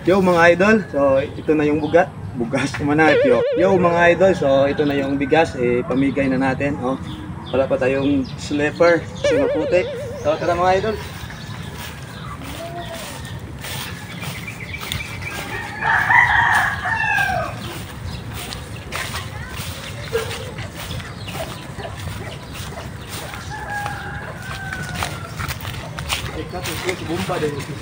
Yo mga idol, so ito na yung bugas naman natin. Yo mga idol, so ito na yung bigas, pamigay na natin. Oh. Wala pa tayong sleeper, maputi. So tara mga idol. Bomba deh itu.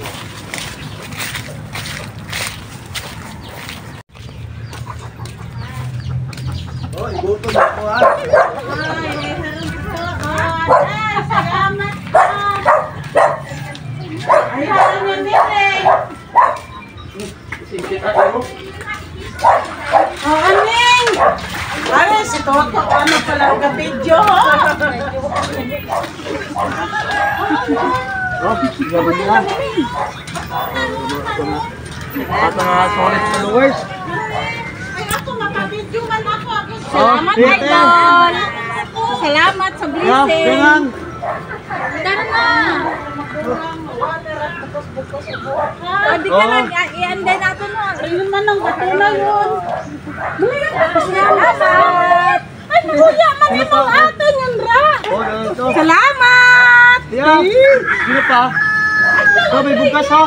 Oh, igutom ako ha. Salamat po. Ayaw niya nilay. Oh, aning. Ano si Toto? Ano pala ang video? Oh, gawin na. At mga solid followers. Ay, ako makabidyo man ako. Salamat, idol. Salamat sa blessing. Gangan. Tara na. Pwede ka na, i-anday natin mo. Ayun man ang bato na yun. Salamat. Ay, kuya, man itong atin yun, Ra. Oh, ito. Salamat. Yeah. Sino pa? Oh, may bukas ha. Oh.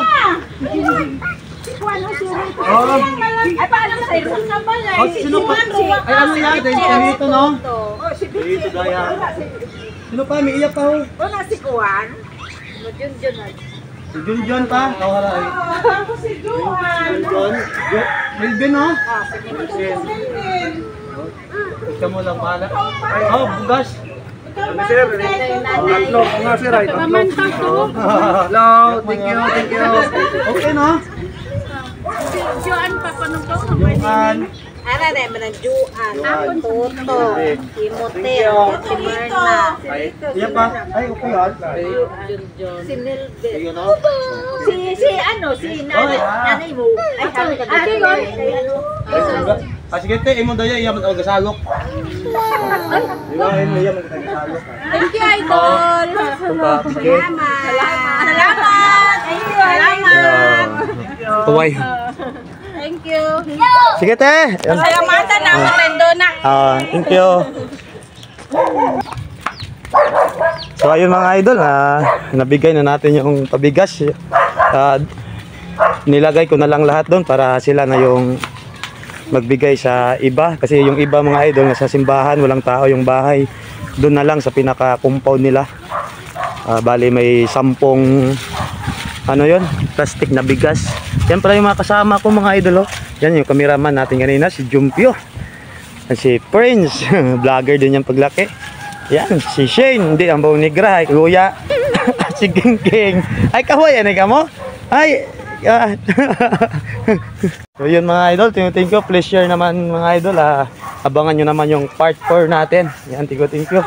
Ay, paano na sa'yo? Oh, sino pa? Ay, ano yan? Dito, no? Dito, daya. Sino pa? May iyak pa ho. Wala si Kuwan. Si Junjun pa. Kawara ay. Ako si Juan. Junjun. Melvin, no? Melvin. Ikaw mo lang pala. Oh, bugas. Tatlo, nga sir ay tatlo. Hello, thank you. Okay no? Joan pa, paano ko? Juan. Ara na man ang Juan. Ako Toto. Timothy. Si Marna. Iya pa. Ay, okay yan. Si Nilbet. Ayun no? Si nanay mo. Ay, ate ko. Sige te, imo daya iya man gasalok. Diba, iya man gasalok. Thank you, idol. Salamat. Salamat. Tuway. Thank you. Sige te. Salamatan na, Marendona. Thank you. So ayun mga idol, nabigay na natin yung pabigas. Nilagay ko na lang lahat doon para sila na yung magbigay sa iba. Kasi yung iba mga idol nasa simbahan, walang tao yung bahay. Doon na lang sa pinaka-compound nila. Bali may 10 ano yon, plastic na bigas. Yan pala yung mga kasama ko mga idol. Yan yung cameraman natin kanina, si Jumpio. Si Prince, vlogger din yung paglaki. Yan, si Shane, hindi ang bawang negra, kuya. Si King. Ay, kahoy, ano ka mo? Ay, so yun mga idol, thank you. Please share naman mga idol. Abangan nyo naman yung part 4 natin. Yan, thank you.